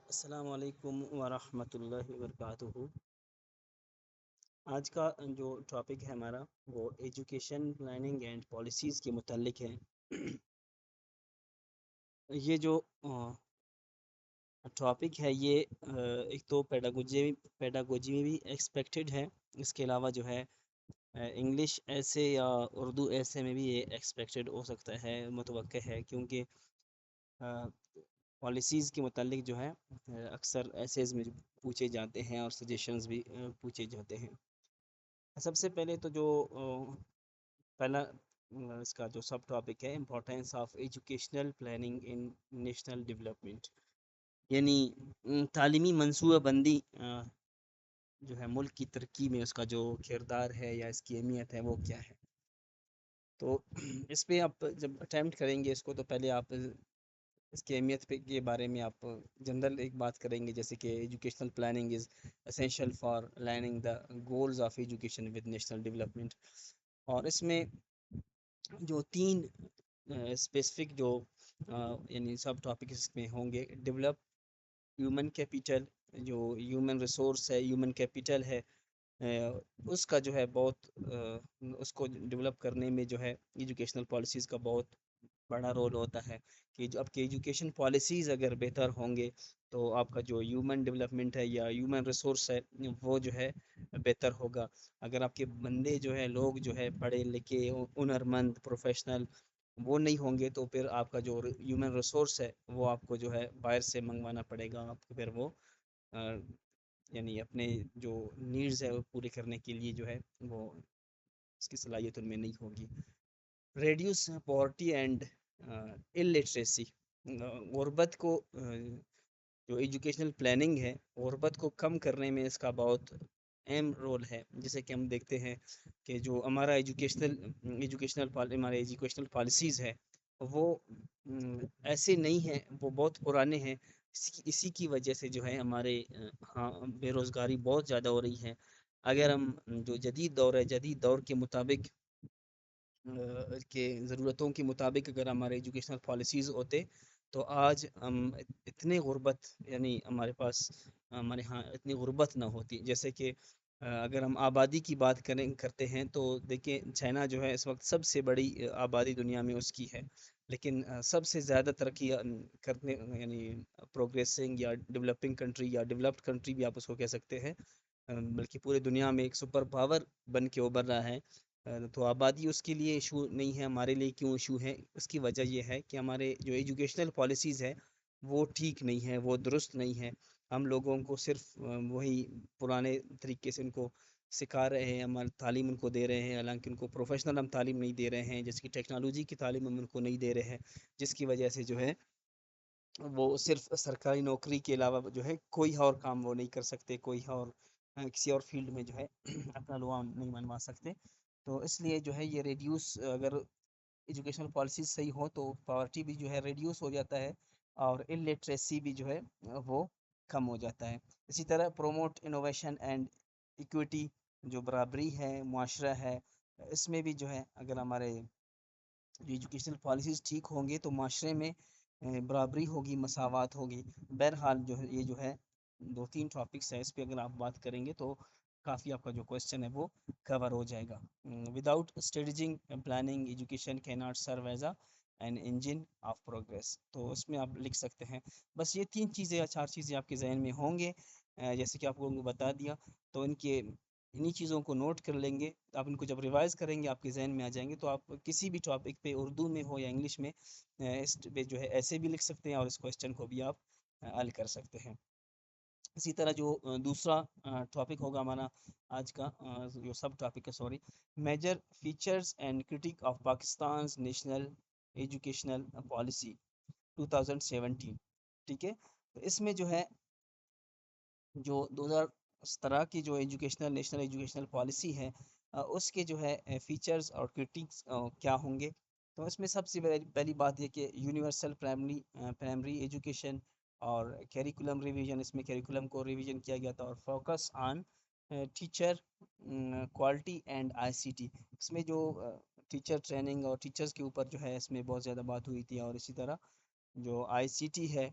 السلام علیکم ورحمۃ اللہ وبرکاتہ۔ آج کا جو ٹاپک ہے ہمارا وہ ایجوکیشن پلاننگ اینڈ پالیسیز کے متعلق ہے۔ یہ جو ٹاپک ہے یہ ایک تو پیڈاگوجی میں بھی ایکسپیکٹڈ ہے، اس کے علاوہ جو ہے انگلش ایسے یا اردو ایسے میں بھی یہ ایکسپیکٹڈ ہو سکتا ہے، متوقع ہے، کیونکہ پالیسیز کے متعلق جو ہے اکثر ایسیز میں پوچھے جاتے ہیں اور سجیشنز بھی پوچھے جاتے ہیں۔ سب سے پہلے تو جو پہلا اس کا جو سب ٹاپک ہے importance of educational planning in national development, یعنی تعلیمی منصوبہ بندی جو ہے ملک کی ترقی میں اس کا جو کردار ہے یا اس کی اہمیت ہے وہ کیا ہے۔ تو اس پہ آپ جب اٹیمپٹ کریں گے اس کو، تو پہلے آپ اس کی اہمیت کے بارے میں آپ جنرل ایک بات کریں گے، جیسے کہ educational planning is essential for lining the goals of education with national development, اور اس میں جو تین اسپیسیفک جو یعنی سب ٹاپک اس میں ہوں گے: ڈیولپ ہیومن کیپیٹل، جو ہیومن ریسورس ہے، ہیومن کیپیٹل ہے، اس کا جو ہے بہت اس کو ڈیولپ کرنے میں جو ہے ایجوکیشنل پالیسیز کا بہت بڑا رول ہوتا ہے، کہ جو آپ کی ایجوکیشن پالیسیز اگر بہتر ہوں گے تو آپ کا جو ہیومن ڈیولپمنٹ ہے یا ہیومن ریسورس ہے وہ جو ہے بہتر ہوگا۔ اگر آپ کے بندے جو ہے لوگ جو ہے پڑھے لکھے ہنرمند پروفیشنل وہ نہیں ہوں گے، تو پھر آپ کا جو ہیومن ریسورس ہے وہ آپ کو جو ہے باہر سے منگوانا پڑے گا، آپ کو پھر وہ یعنی اپنے جو نیڈز ہے وہ پورے کرنے کے لیے جو ہے وہ اس کی صلاحیت ان میں نہیں ہوگی۔ ریڈیوس پاورٹی اینڈ الٹریسی، غربت کو جو ایجوکیشنل پلاننگ ہے غربت کو کم کرنے میں اس کا بہت اہم رول ہے۔ جیسے کہ ہم دیکھتے ہیں کہ جو ہمارا ہمارے ایجوکیشنل پالیسیز ہے وہ ایسے نہیں ہیں، وہ بہت پرانے ہیں، اسی کی وجہ سے جو ہے ہمارے ہاں بے روزگاری بہت زیادہ ہو رہی ہے۔ اگر ہم جو جدید دور کے مطابق کے ضرورتوں کے مطابق اگر ہمارے ایجوکیشنل پالیسیز ہوتے تو آج ہم اتنے غربت یعنی ہمارے ہاں اتنی غربت نہ ہوتی۔ جیسے کہ اگر ہم آبادی کی بات کرتے ہیں تو دیکھیں چائنا جو ہے اس وقت سب سے بڑی آبادی دنیا میں اس کی ہے، لیکن سب سے زیادہ ترقی کرنے یعنی پروگریسنگ یا ڈیولپنگ کنٹری یا ڈیولپڈ کنٹری بھی آپ اس کو کہہ سکتے ہیں، بلکہ پورے دنیا میں ایک سپر پاور بن کے ابھر رہا ہے۔ تو آبادی اس کے لیے ایشو نہیں ہے، ہمارے لیے کیوں ایشو ہے؟ اس کی وجہ یہ ہے کہ ہمارے جو ایجوکیشنل پالیسیز ہے وہ ٹھیک نہیں ہے، وہ درست نہیں ہے۔ ہم لوگوں کو صرف وہی پرانے طریقے سے ان کو سکھا رہے ہیں، ہماری تعلیم ان کو دے رہے ہیں، حالانکہ ان کو پروفیشنل ہم تعلیم نہیں دے رہے ہیں، جیسے کہ ٹیکنالوجی کی تعلیم ہم ان کو نہیں دے رہے ہیں، جس کی وجہ سے جو ہے وہ صرف سرکاری نوکری کے علاوہ جو ہے کوئی اور کام وہ نہیں کر سکتے، کوئی اور کسی اور فیلڈ میں جو ہے اپنا لغہ نہیں منوا سکتے۔ تو اس لیے جو ہے یہ ریڈیوس، اگر ایجوکیشنل پالیسیز صحیح ہو تو پاورٹی بھی جو ہے ریڈیوس ہو جاتا ہے اور الٹریسی بھی جو ہے وہ کم ہو جاتا ہے۔ اسی طرح پروموٹ انوویشن اینڈ ایکویٹی، جو برابری ہے معاشرہ ہے، اس میں بھی جو ہے اگر ہمارے جو ایجوکیشنل پالیسیز ٹھیک ہوں گے تو معاشرے میں برابری ہوگی، مساوات ہوگی۔ بہرحال جو ہے یہ جو ہے دو تین ٹاپکس ہیں، اس پہ اگر آپ بات کریں گے تو کافی آپ کا جو کوشچن ہے وہ کور ہو جائے گا۔ وداؤٹ اسٹریٹجنگ پلاننگ ایجوکیشن کی not serve as an engine of progress, تو اس میں آپ لکھ سکتے ہیں بس یہ تین چیزیں یا چار چیزیں آپ کے ذہن میں ہوں گے، جیسے کہ آپ کو بتا دیا، تو انہی چیزوں کو نوٹ کر لیں گے، آپ ان کو جب ریوائز کریں گے آپ کے ذہن میں آ جائیں گے، تو آپ کسی بھی ٹاپک پہ اردو میں ہو یا انگلش میں اس پہ جو ہے ایسے بھی لکھ سکتے ہیں اور اس کوشچن کو بھی آپ حل کر سکتے ہیں۔ اسی طرح جو دوسرا ٹاپک ہوگا ہمارا آج کا، جو سب ٹاپک ہے sorry, major features and critique of Pakistan's national educational policy 2017، ٹھیک ہے؟ تو اس میں جو ہے جو 2017 کی جو نیشنل ایجوکیشنل پالیسی ہے اس کے جو ہے فیچرز اور کرٹکس کیا ہوں گے؟ تو اس میں سب سے پہلی بات یہ کہ یونیورسل پرائمری ایجوکیشن اور کیریکولم ریویژن، اس میں کیریکولم کو ریویژن کیا گیا تھا، اور focus on teacher quality and I C T, اس میں جو ٹیچر ٹریننگ اور ٹیچرز کے اوپر جو ہے اس میں بہت زیادہ بات ہوئی تھی، اور اسی طرح جو آئی سی ٹی ہے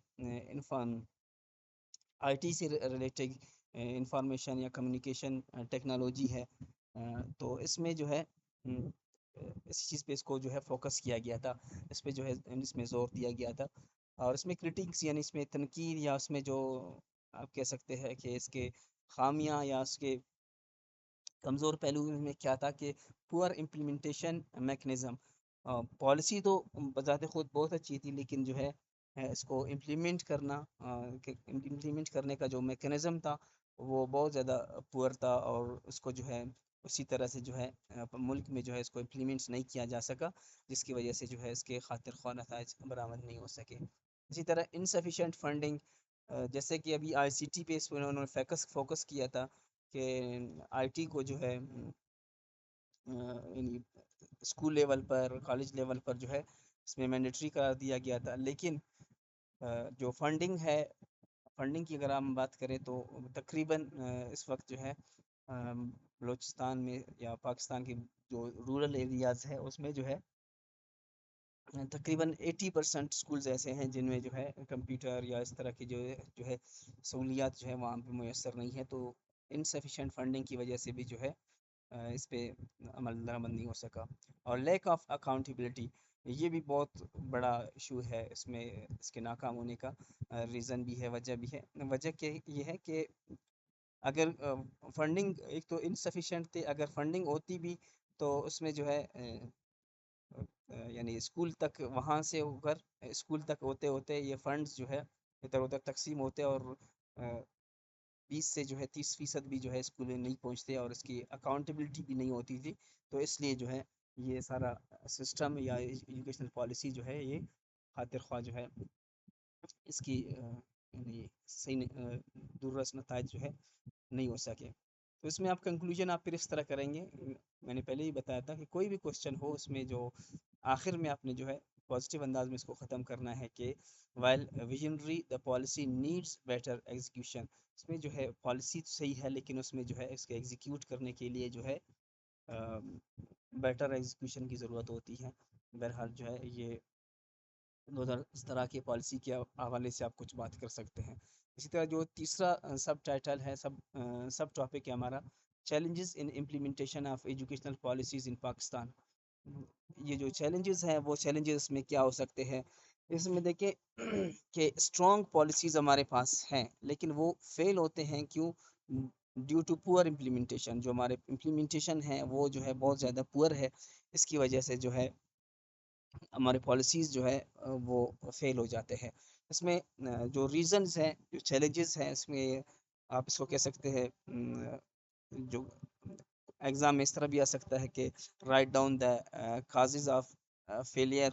آئی ٹی سے ریلیٹڈ انفارمیشن یا کمیونیکیشن ٹیکنالوجی ہے، تو اس میں جو ہے اسی چیز پہ اس کو جو ہے فوکس کیا گیا تھا، اس پہ جو ہے اس میں زور دیا گیا تھا، اور اس میں کرٹکس یعنی اس میں تنقید یا اس میں جو آپ کہہ سکتے ہیں کہ اس کے خامیاں یا اس کے کمزور پہلو میں کیا تھا کہ پور امپلیمنٹیشن میکنزم، پالیسی تو بذات خود بہت اچھی تھی، لیکن جو ہے اس کو امپلیمنٹ کرنا، امپلیمنٹ کرنے کا جو میکنزم تھا وہ بہت زیادہ پور تھا، اور اس کو جو ہے اسی طرح سے جو ہے ملک میں جو ہے اس کو امپلیمنٹ نہیں کیا جا سکا، جس کی وجہ سے جو ہے اس کے خاطر خواہ نتائج برآمد نہیں ہو سکے۔ اسی طرح انسفیشینٹ فنڈنگ، جیسے کہ ابھی آئی سی ٹی پہ اس پہ انہوں نے فوکس کیا تھا کہ آئی ٹی کو جو ہے یعنی اسکول لیول پر، کالج لیول پر جو ہے اس میں مینڈیٹری قرار دیا گیا تھا، لیکن جو فنڈنگ ہے، فنڈنگ کی اگر ہم بات کریں تو تقریباً اس وقت جو ہے بلوچستان میں یا پاکستان کے جو رورل ایریاز ہے اس میں جو ہے تقریباً 80% اسکولز ایسے ہیں جن میں جو ہے کمپیوٹر یا اس طرح کی جو ہے سہولیات جو ہے وہاں پہ میسر نہیں ہے، تو انسفیشینٹ فنڈنگ کی وجہ سے بھی جو ہے اس پہ عمل درآمد نہیں ہو سکا۔ اور لیک آف اکاؤنٹیبلٹی، یہ بھی بہت بڑا ایشو ہے اس میں، اس کے ناکام ہونے کا ریزن بھی ہے، وجہ بھی ہے۔ وجہ یہ ہے کہ اگر فنڈنگ ایک تو انسفیشینٹ تھی، اگر فنڈنگ ہوتی بھی تو اس میں جو ہے یعنی اسکول تک، وہاں سے ہو کر اسکول تک ہوتے ہوتے یہ فنڈز جو ہے ادھر ادھر تقسیم ہوتے، اور 20 سے جو ہے 30% بھی جو ہے اسکول میں نہیں پہنچتے، اور اس کی اکاؤنٹیبلٹی بھی نہیں ہوتی تھی، تو اس لیے جو ہے یہ سارا سسٹم یا ایجوکیشنل پالیسی جو ہے یہ خاطر خواہ جو ہے اس کی یعنی صحیح درست نتائج جو ہے نہیں ہو سکے۔ تو اس میں آپ کنکلوژن آپ پھر اس طرح کریں گے، میں نے پہلے ہی بتایا تھا کہ کوئی بھی کوشچن ہو اس میں جو آخر میں آپ نے جو ہے پازیٹیو انداز میں اس کو ختم کرنا ہے کہ while visionary the policy needs better execution, اس میں جو ہے پالیسی تو صحیح ہے، لیکن اس میں جو ہے اس کے ایگزیکیوٹ کرنے کے لیے جو ہے بیٹر ایگزیکیوشن کی ضرورت ہوتی ہے۔ بہرحال جو ہے یہ اس طرح کی پالیسی کے حوالے سے آپ کچھ بات کر سکتے ہیں۔ اسی طرح جو تیسرا سب ٹائٹل ہے، سب ٹاپک ہے ہمارا، challenges in implementation of educational policies in Pakistan. یہ جو چیلنجز ہیں وہ چیلنجز میں کیا ہو سکتے ہیں، اس میں دیکھیں کہ اسٹرانگ پالیسیز ہمارے پاس ہیں لیکن وہ فیل ہوتے ہیں، کیوں؟ ڈیو ٹو پور امپلیمنٹیشن، جو ہمارے امپلیمنٹیشن ہے وہ جو ہے بہت زیادہ پور ہے، اس کی وجہ سے جو ہے ہمارے پالیسیز جو ہے وہ فیل ہو جاتے ہیں۔ اس میں جو ریزنز ہیں، جو چیلنجز ہیں، اس میں آپ اس کو کہہ سکتے ہیں جو ایگزام میں اس طرح بھی آ سکتا ہے کہ write down the causes of failure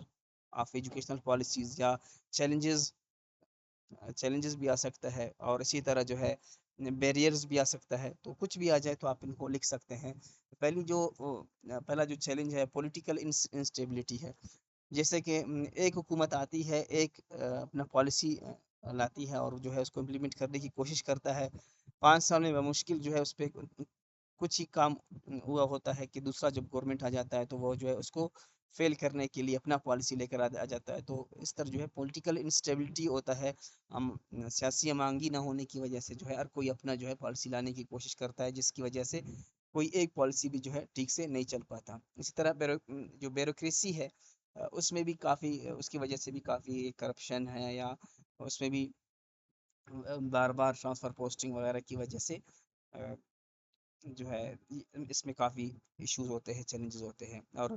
of educational policies, یا چیلنجز بھی آ سکتا ہے، اور اسی طرح جو ہے بیریئرز بھی آ سکتا ہے، تو کچھ بھی آ جائے تو آپ ان کو لکھ سکتے ہیں۔ پہلا جو چیلنج ہے پولیٹیکل انسٹیبلٹی ہے، جیسے کہ ایک حکومت آتی ہے، ایک اپنا پالیسی لاتی ہے اور جو ہے اس کو امپلیمنٹ کرنے کی کوشش کرتا ہے، 5 سال میں بمشکل جو ہے اس پہ کچھ ہی کام ہوا ہوتا ہے کہ دوسرا جب گورنمنٹ آ جاتا ہے تو وہ جو ہے اس کو فیل کرنے کے لیے اپنا پالیسی لے کر آ جاتا ہے، تو اس طرح جو ہے پولیٹیکل انسٹیبلٹی ہوتا ہے، سیاسی امانگی نہ ہونے کی وجہ سے جو ہے ہر کوئی اپنا جو ہے پالیسی لانے کی کوشش کرتا ہے، جس کی وجہ سے کوئی ایک پالیسی بھی جو ہے ٹھیک سے نہیں چل پاتا۔ اسی طرح جو بیوروکریسی ہے اس میں بھی کافی، اس کی وجہ سے بھی کافی کرپشن ہے، یا اس میں بھی بار بار ٹرانسفر پوسٹنگ وغیرہ کی وجہ سے جو ہے اس میں کافی ایشوز ہوتے ہیں، چیلنجز ہوتے ہیں۔ اور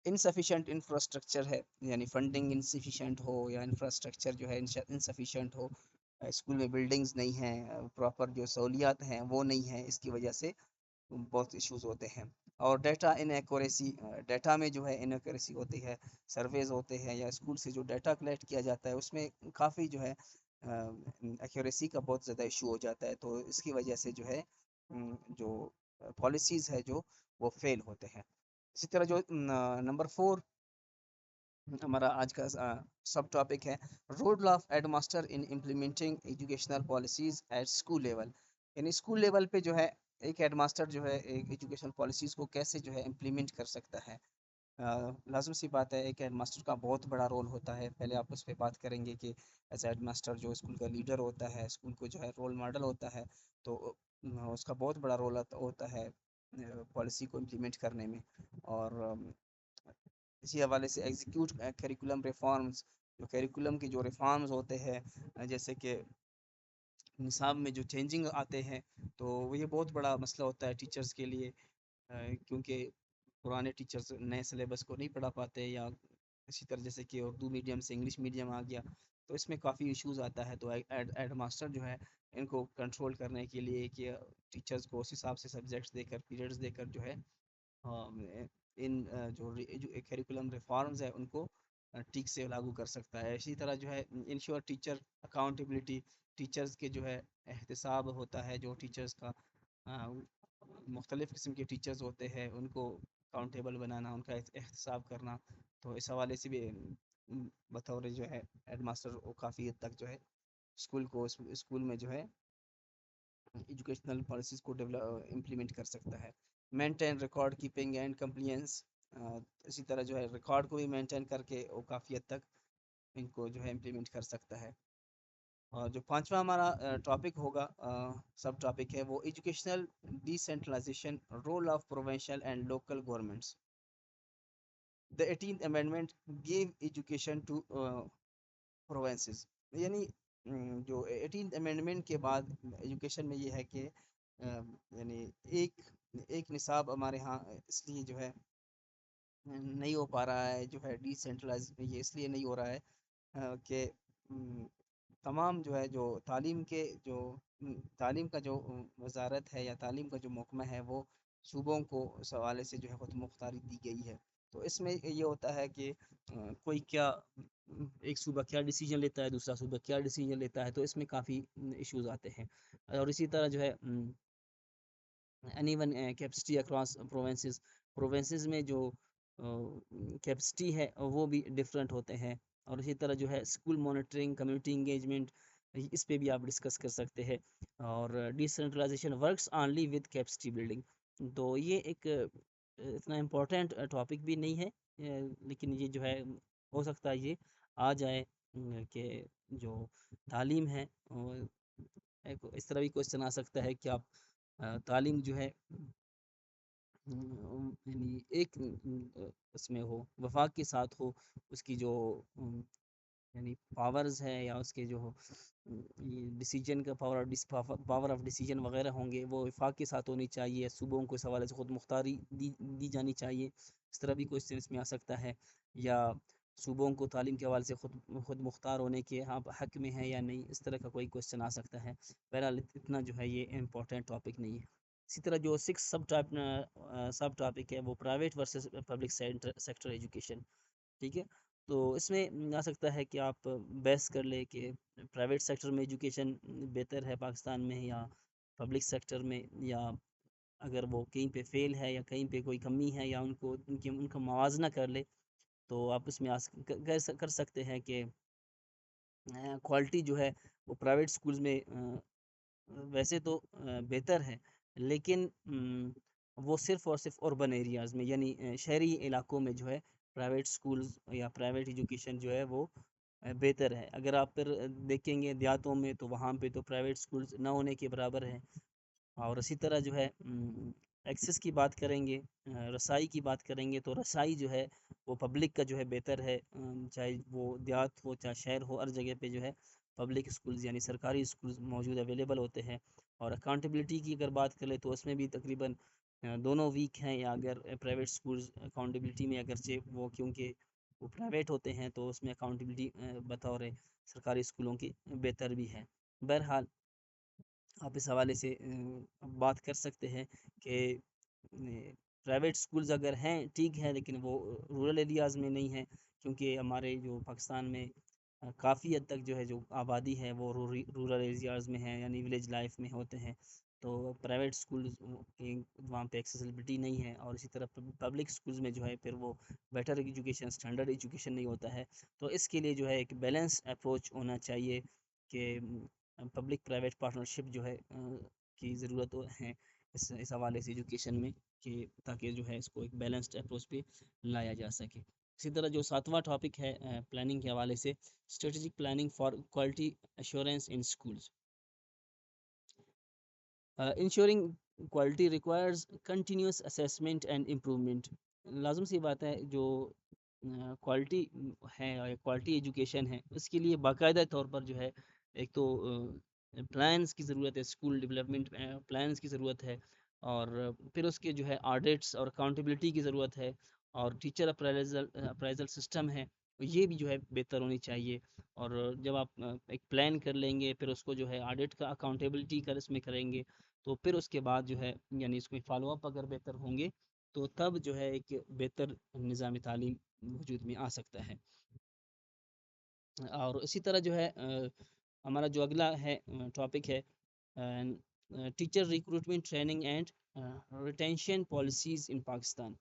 انسفیشینٹ انفراسٹرکچر ہے، یعنی فنڈنگ انسفیشینٹ ہو یا انفراسٹرکچر جو ہے انسفیشینٹ ہو، اسکول میں بلڈنگز نہیں ہیں، پراپر جو سہولیات ہیں وہ نہیں ہیں، اس کی وجہ سے بہت ایشوز ہوتے ہیں۔ اور ڈیٹا انیکوریسی، ڈیٹا میں جو ہے انیکوریسی ہوتی ہے، سرویز ہوتے ہیں یا اسکول سے جو ڈیٹا کلیکٹ کیا جاتا ہے اس میں کافی جو ہے ایکوریسی کا بہت زیادہ ایشو ہو جاتا ہے، تو اس کی وجہ سے جو ہے جو پالیسیز ہے جو وہ فیل ہوتے ہیں۔ اسی طرح جو نمبر 4 ہمارا آج کا سب ٹاپک ہے، role of head master in implementing educational policies at school level, یعنی اسکول لیول پہ جو ہے ایک ہیڈ ماسٹر جو ہے ایجوکیشنل پالیسیز کو کیسے جو ہے امپلیمنٹ کر سکتا ہے۔ لازم سی بات ہے ایک ہیڈ ماسٹر کا بہت بڑا رول ہوتا ہے. پہلے آپ اس پہ بات کریں گے کہ ایز ہیڈ ماسٹر جو اسکول کا لیڈر ہوتا ہے، اسکول کو جو ہے رول ماڈل ہوتا ہے، تو اس کا بہت بڑا رول ہوتا ہے پالیسی کو امپلیمنٹ کرنے میں. اور اسی حوالے سے ایگزیکیوٹ کریکولم ریفارمز، جو کریکولم کے جو ریفارمز ہوتے ہیں، جیسے کہ نصاب میں جو چینجنگ آتے ہیں، تو یہ بہت بڑا مسئلہ ہوتا ہے ٹیچرز کے لیے. کیونکہ پرانے ٹیچرز نئے سلیبس کو نہیں پڑھا پاتے، یا اسی طرح جیسے کہ اردو میڈیم سے انگلش میڈیم آ گیا، تو اس میں کافی ایشوز آتا ہے. تو ایڈ ماسٹر جو ہے ان کو کنٹرول کرنے کے لیے کہ ٹیچرز کو اس حساب سے سبجیکٹس دے کر، پیریڈز دے کر جو ہے ان جو کریکولم ریفارمز ہے ان کو ٹھیک سے لاگو کر سکتا ہے. اسی طرح جو ہے انشور ٹیچر اکاؤنٹیبلٹی، ٹیچرز کے جو ہے احتساب ہوتا ہے، جو ٹیچرز کا مختلف قسم کے ٹیچرز ہوتے ہیں ان کو اکاؤنٹیبل بنانا، ان کا احتساب کرنا. تو اس حوالے سے بھی بطور جو ہے ہیڈ ماسٹر وہ کافی حد تک جو ہے اسکول میں جو ہے ایجوکیشنل پالیسیز کو امپلیمنٹ کر سکتا ہے. Maintain record keeping and compliance, اسی طرح جو ہے ریکارڈ کو بھی مینٹین کر کے وہ کافی حد تک ان کو جو ہے امپلیمنٹ کر سکتا ہے. اور جو پانچواں ہمارا ٹاپک ہوگا، سب ٹاپک ہے، وہ educational decentralization, role of provincial and local governments. The 18th amendment gave education to provinces. یعنی جو 18th امینڈمنٹ کے بعد ایجوکیشن میں یہ ہے کہ یعنی ایک نصاب ہمارے ہاں اس لیے جو ہے نہیں ہو پا رہا ہے، جو ہے ڈی سینٹرلائز، یہ اس لیے نہیں ہو رہا ہے کہ تمام جو ہے جو تعلیم کا جو وزارت ہے یا تعلیم کا جو محکمہ ہے، وہ صوبوں کو اس حوالے سے جو ہے خود مختاری دی گئی ہے. تو اس میں یہ ہوتا ہے کہ کوئی کیا ایک صوبہ کیا ڈیسیجن لیتا ہے، دوسرا صوبہ کیا ڈیسیجن لیتا ہے، تو اس میں کافی ایشوز آتے ہیں. اور اسی طرح جو ہے any one capacity across provinces میں جو کیپسٹی ہے وہ بھی ڈفرینٹ ہوتے ہیں. اور اسی طرح جو ہے اسکول مانیٹرنگ، کمیونٹی انگیجمنٹ، اس پہ بھی آپ ڈسکس کر سکتے ہیں. اور decentralization works only with capacity building. تو یہ ایک اتنا امپورٹنٹ ٹاپک بھی نہیں ہے، لیکن یہ جو ہے ہو سکتا ہے یہ آ جائے کہ جو تعلیم ہے اس طرح بھی کوشچن آ سکتا ہے کہ آپ تعلیم جو ہے یعنی ایک اس میں ہو، وفاق کے ساتھ ہو، اس کی جو یعنی پاورز ہے یا اس کے جو ڈیسیجن کا پاور آف ڈیسیجن وغیرہ ہوں گے، وہ وفاق کے ساتھ ہونی چاہیے. صوبوں کو اس حوالے سے خود مختاری دی جانی چاہیے، اس طرح بھی کوشچن اس میں آ سکتا ہے. یا صوبوں کو تعلیم کے حوالے سے خود مختار ہونے کے حق میں ہے یا نہیں، اس طرح کا کوئی کوشچن آ سکتا ہے. بہرحال اتنا جو ہے یہ امپورٹنٹ ٹاپک نہیں ہے. اسی طرح جو 6 سب ٹاپک ہے وہ private versus public sector education. ٹھیک ہے، تو اس میں آ سکتا ہے کہ آپ بحث کر لیں کہ پرائیویٹ سیکٹر میں ایجوکیشن بہتر ہے پاکستان میں، یا پبلک سیکٹر میں، یا اگر وہ کہیں پہ فیل ہے یا کہیں پہ کوئی کمی ہے یا ان کا موازنہ کر لے، تو آپ اس میں کر سکتے ہیں کہ کوالٹی جو ہے وہ پرائیویٹ سکولز میں ویسے تو بہتر ہے، لیکن وہ صرف اور صرف اربن ایریاز میں، یعنی شہری علاقوں میں جو ہے پرائیویٹ سکولز یا پرائیویٹ ایجوکیشن جو ہے وہ بہتر ہے. اگر آپ پھر دیکھیں گے دیہاتوں میں، تو وہاں پہ تو پرائیویٹ سکولز نہ ہونے کے برابر ہے. اور اسی طرح جو ہے ایکسس کی بات کریں گے، رسائی کی بات کریں گے، تو رسائی جو ہے وہ پبلک کا جو ہے بہتر ہے، چاہے وہ دیہات ہو چاہے شہر ہو، ہر جگہ پہ جو ہے پبلک اسکولز یعنی سرکاری اسکولز موجود اویلیبل ہوتے ہیں. اور اکاؤنٹیبلٹی کی اگر بات کریں تو اس میں بھی تقریباً دونوں ویک ہیں. یا اگر پرائیویٹ اسکولز اکاؤنٹیبلٹی میں اگرچہ وہ کیونکہ وہ پرائیویٹ ہوتے ہیں تو اس میں اکاؤنٹیبلٹی بطور سرکاری اسکولوں کی بہتر بھی ہے. بہرحال آپ اس حوالے سے بات کر سکتے ہیں کہ پرائیویٹ سکولز اگر ہیں ٹھیک ہے، لیکن وہ رورل ایریاز میں نہیں ہیں، کیونکہ ہمارے جو پاکستان میں کافی حد تک جو ہے جو آبادی ہے وہ رورل ایریاز میں ہے، یعنی ولیج لائف میں ہوتے ہیں. تو پرائیویٹ سکولز وہاں پہ ایکسیسیبلٹی نہیں ہے. اور اسی طرح پبلک سکولز میں جو ہے پھر وہ بیٹر ایجوکیشن، اسٹینڈرڈ ایجوکیشن نہیں ہوتا ہے. تو اس کے لیے جو ہے ایک بیلنس اپروچ ہونا چاہیے کہ پبلک پرائیویٹ پارٹنرشپ جو ہے کی ضرورت ہے. اس حوالے سے ایجوکیشن میں، کہ تاکہ جو ہے اس کو ایک بیلنسڈ اپروچ پہ لایا جا سکے۔ اسی طرح جو 7واں ٹاپک ہے پلاننگ کے حوالے سے، strategic planning for quality assurance in schools. Ensuring quality requires continuous assessment and improvement. لازم سی بات ہے، جو کوالٹی ہے اور کوالٹی ایجوکیشن ہے، اس کے لیے باقاعدہ طور پر جو ہے ایک تو پلانس کی ضرورت ہے، اسکول ڈیولپمنٹ پلانس کی ضرورت ہے، اور پھر اس کے جو ہے آڈٹس اور اکاؤنٹیبلٹی کی ضرورت ہے، اور ٹیچر اپرائزل سسٹم ہے، یہ بھی جو ہے بہتر ہونی چاہیے۔ اور جب آپ ایک پلان کر لیں گے، پھر اس کو جو ہے آڈٹ کا اکاؤنٹیبلٹی کا اس میں کریں گے، تو پھر اس کے بعد جو ہے یعنی اس میں فالو اپ اگر بہتر ہوں گے، تو تب جو ہے ایک بہتر نظام تعلیم وجود میں آ سکتا ہے۔ اور اسی طرح جو ہے ہمارا جو اگلا ہے ٹاپک ہے teacher recruitment training and retention policies in Pakistan.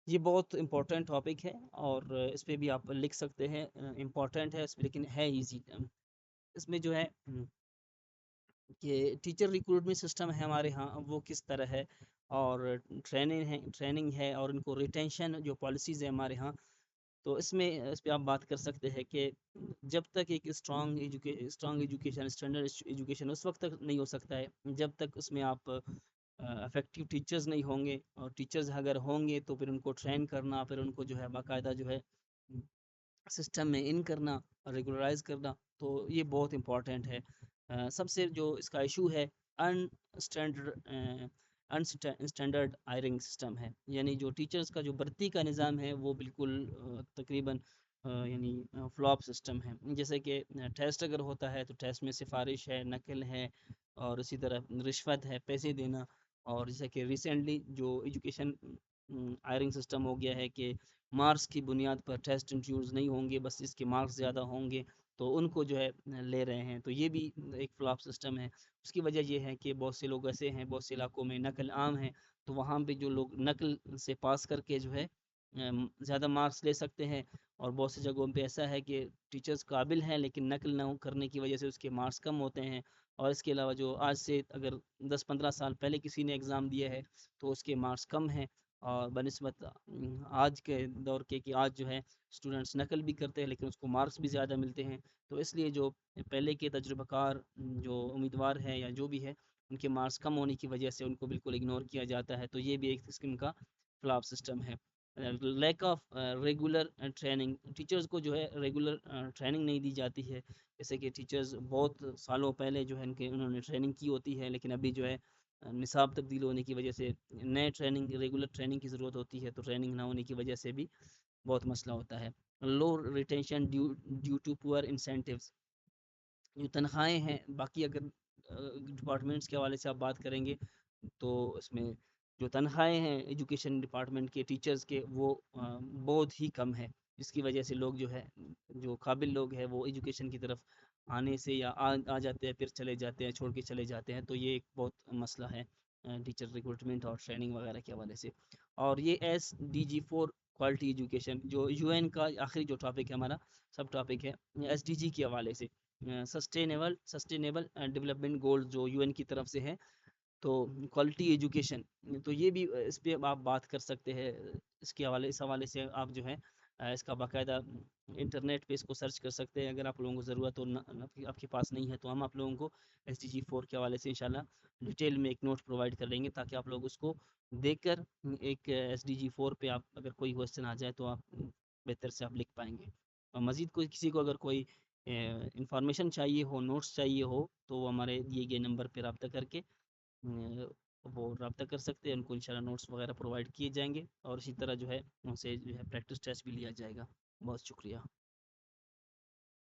یہ بہت امپورٹنٹ ٹاپک ہے، اور اس پہ بھی آپ لکھ سکتے ہیں، امپورٹنٹ ہے لیکن ہے ایزی۔ اس میں جو ہے کہ ٹیچر ریکروٹمنٹ سسٹم ہے ہمارے ہاں، وہ کس طرح ہے، اور ٹریننگ ہے، اور ان کو ریٹینشن جو پالیسیز ہیں ہمارے ہاں، تو اس پہ آپ بات کر سکتے ہیں کہ جب تک ایک اسٹرانگ ایجوکیشن، اسٹینڈرڈ ایجوکیشن اس وقت تک نہیں ہو سکتا ہے جب تک اس میں آپ افیکٹو ٹیچرز نہیں ہوں گے، اور ٹیچرز اگر ہوں گے تو پھر ان کو ٹرین کرنا، پھر ان کو جو ہے باقاعدہ جو ہے سسٹم میں ان کرنا، ریگولرائز کرنا، تو یہ بہت امپورٹنٹ ہے۔ سب سے جو اس کا ایشو ہے انسٹینڈرڈ ہائرنگ سسٹم ہے، یعنی جو ٹیچرز کا جو بھرتی کا نظام ہے وہ بالکل تقریباً یعنی فلاپ سسٹم ہے۔ جیسے کہ ٹیسٹ اگر ہوتا ہے تو ٹیسٹ میں سفارش ہے، نقل ہے، اور اسی طرح رشوت ہے، پیسے دینا، اور جیسے کہ ریسنٹلی جو ایجوکیشن ہائرنگ سسٹم ہو گیا ہے کہ مارکس کی بنیاد پر ٹیسٹ انٹروڈیوس نہیں ہوں گے، بس اس کے مارکس زیادہ ہوں گے تو ان کو جو ہے لے رہے ہیں، تو یہ بھی ایک فلاپ سسٹم ہے۔ اس کی وجہ یہ ہے کہ بہت سے لوگ ایسے ہیں، بہت سے علاقوں میں نقل عام ہے، تو وہاں پہ جو لوگ نقل سے پاس کر کے جو ہے زیادہ مارکس لے سکتے ہیں، اور بہت سی جگہوں پہ ایسا ہے کہ ٹیچرز قابل ہیں لیکن نقل نہ کرنے کی وجہ سے اس کے مارکس کم ہوتے ہیں۔ اور اس کے علاوہ جو آج سے اگر 10-15 سال پہلے کسی نے ایگزام دیا ہے تو اس کے مارکس کم ہیں، اور بنسبت آج کے دور کے کہ آج جو ہے اسٹوڈنٹس نقل بھی کرتے ہیں لیکن اس کو مارکس بھی زیادہ ملتے ہیں، تو اس لیے جو پہلے کے تجربہ کار جو امیدوار ہے یا جو بھی ہے، ان کے مارکس کم ہونے کی وجہ سے ان کو بالکل اگنور کیا جاتا ہے، تو یہ بھی ایک قسم کا فلاپ سسٹم ہے۔ Lack of regular training, teachers کو جو ہے ریگولر ٹریننگ نہیں دی جاتی ہے، جیسے کہ ٹیچرز بہت سالوں پہلے جو ہے انہوں نے ٹریننگ کی ہوتی ہے، لیکن ابھی جو ہے نصاب تبدیل ہونے کی وجہ سے نئے ریگولر ٹریننگ کی ضرورت ہوتی ہے، تو ٹریننگ نہ ہونے کی وجہ سے بھی بہت مسئلہ ہوتا ہے۔ لو ریٹینشن ڈیو ٹو پور انسینٹیوز، جو تنخواہیں ہیں باقی اگر ڈپارٹمنٹس کے حوالے سے آپ بات کریں گے تو اس میں جو تنخواہیں ہیں ایجوکیشن ڈپارٹمنٹ کے ٹیچرز کے، وہ بہت ہی کم ہے، جس کی وجہ سے لوگ جو ہے جو قابل لوگ ہیں وہ ایجوکیشن کی طرف آنے سے یا آ جاتے ہیں، پھر چلے جاتے ہیں، چھوڑ کے چلے جاتے ہیں، تو یہ ایک بہت مسئلہ ہے ٹیچر ریکروٹمنٹ اور ٹریننگ وغیرہ کے حوالے سے۔ اور یہ SDG 4 کوالٹی ایجوکیشن، جو UN کا آخری جو ٹاپک ہے ہمارا سب ٹاپک ہے SDG کے حوالے سے، سسٹینیبل ڈیولپمنٹ گول جو UN کی طرف سے ہے، تو کوالٹی ایجوکیشن، تو یہ بھی اس پہ آپ بات کر سکتے ہیں۔ اس حوالے سے آپ جو ہے اس کا باقاعدہ انٹرنیٹ پہ اس کو سرچ کر سکتے ہیں، اگر آپ لوگوں کو ضرورت ہو، آپ کے پاس نہیں ہے تو ہم آپ لوگوں کو SDG 4 کے حوالے سے انشاءاللہ ڈیٹیل میں ایک نوٹ پرووائڈ کر لیں گے، تاکہ آپ لوگ اس کو دیکھ کر ایک SDG 4 پہ آپ اگر کوئی کوشچن آ جائے تو آپ بہتر سے آپ لکھ پائیں گے۔ اور مزید کسی کو اگر کوئی انفارمیشن چاہیے ہو، نوٹس چاہیے ہو، تو وہ ہمارے دیے گئے نمبر پہ رابطہ کر کے وہ رابطہ کر سکتے ہیں، ان کو انشاءاللہ نوٹس وغیرہ پرووائڈ کیے جائیں گے، اور اسی طرح جو ہے ان سے جو ہے پریکٹس ٹیسٹ بھی لیا جائے گا۔ بہت شکریہ۔